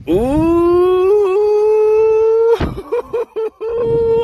Ooh,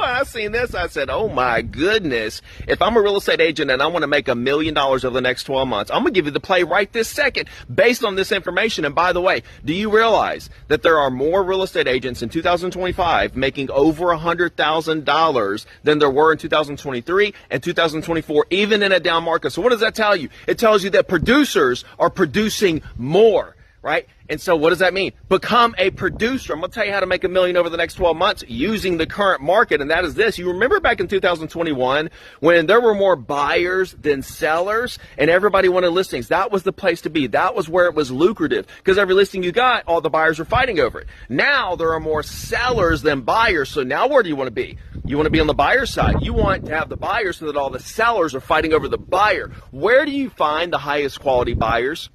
I seen this. I said, oh my goodness. If I'm a real estate agent and I want to make $1 million over the next 12 months, I'm going to give you the play right this second based on this information. And by the way, do you realize that there are more real estate agents in 2025 making over $100,000 than there were in 2023 and 2024, even in a down market? So what does that tell you? It tells you that producers are producing more. Right? And so what does that mean? Become a producer. I'm going to tell you how to make $1 million over the next 12 months using the current market. And that is this. You remember back in 2021 when there were more buyers than sellers and everybody wanted listings? That was the place to be. That was where it was lucrative because every listing you got, all the buyers were fighting over it. Now there are more sellers than buyers. So now where do you want to be? You want to be on the buyer side. You want to have the buyers so that all the sellers are fighting over the buyer. Where do you find the highest quality buyers?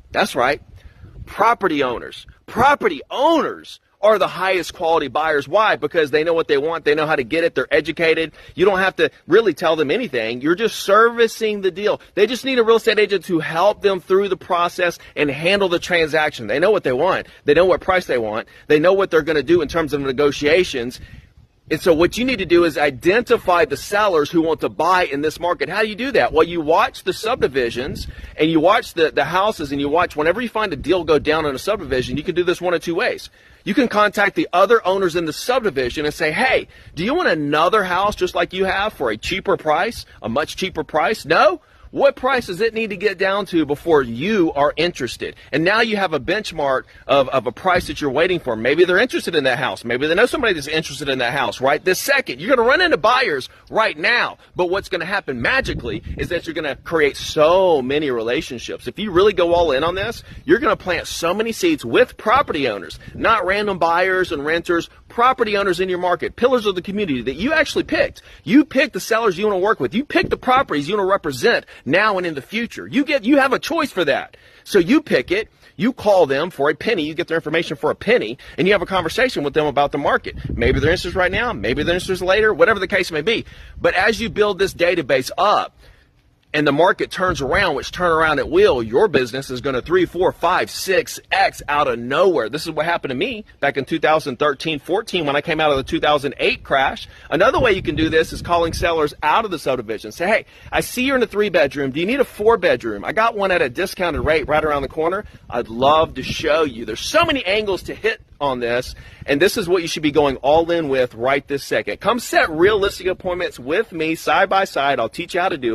That's right. Property owners. Property owners are the highest quality buyers. Why? Because they know what they want. They know how to get it. They're educated. You don't have to really tell them anything. You're just servicing the deal. They just need a real estate agent to help them through the process and handle the transaction. They know what they want. They know what price they want. They know what they're going to do in terms of negotiations. And so what you need to do is identify the sellers who want to buy in this market. How do you do that? Well, you watch the subdivisions and you watch the houses and you watch whenever you find a deal go down in a subdivision, you can do this one of two ways. You can contact the other owners in the subdivision and say, hey, do you want another house just like you have for a cheaper price, a much cheaper price? No? What price does it need to get down to before you are interested? And now you have a benchmark of a price that you're waiting for. Maybe they're interested in that house. Maybe they know somebody that's interested in that house right this second. You're going to run into buyers right now. But what's going to happen magically is that you're going to create so many relationships. If you really go all in on this, you're going to plant so many seeds with property owners, not random buyers and renters, property owners in your market, pillars of the community that you actually picked. You picked the sellers you want to work with. You picked the properties you want to represent now and in the future. You have a choice for that. So you pick it, you call them for a penny, you get their information for a penny, and you have a conversation with them about the market. Maybe they're interested right now, maybe they're interested later, whatever the case may be. But as you build this database up, and the market turns around, which turn around at will, your business is going to 3, 4, 5, 6x out of nowhere. This is what happened to me back in 2013, 14 when I came out of the 2008 crash. Another way you can do this is calling sellers out of the subdivision. Say, hey, I see you're in a 3-bedroom. Do you need a 4-bedroom? I got one at a discounted rate right around the corner. I'd love to show you. There's so many angles to hit on this, and this is what you should be going all in with right this second. Come set real listing appointments with me side by side. I'll teach you how to do it.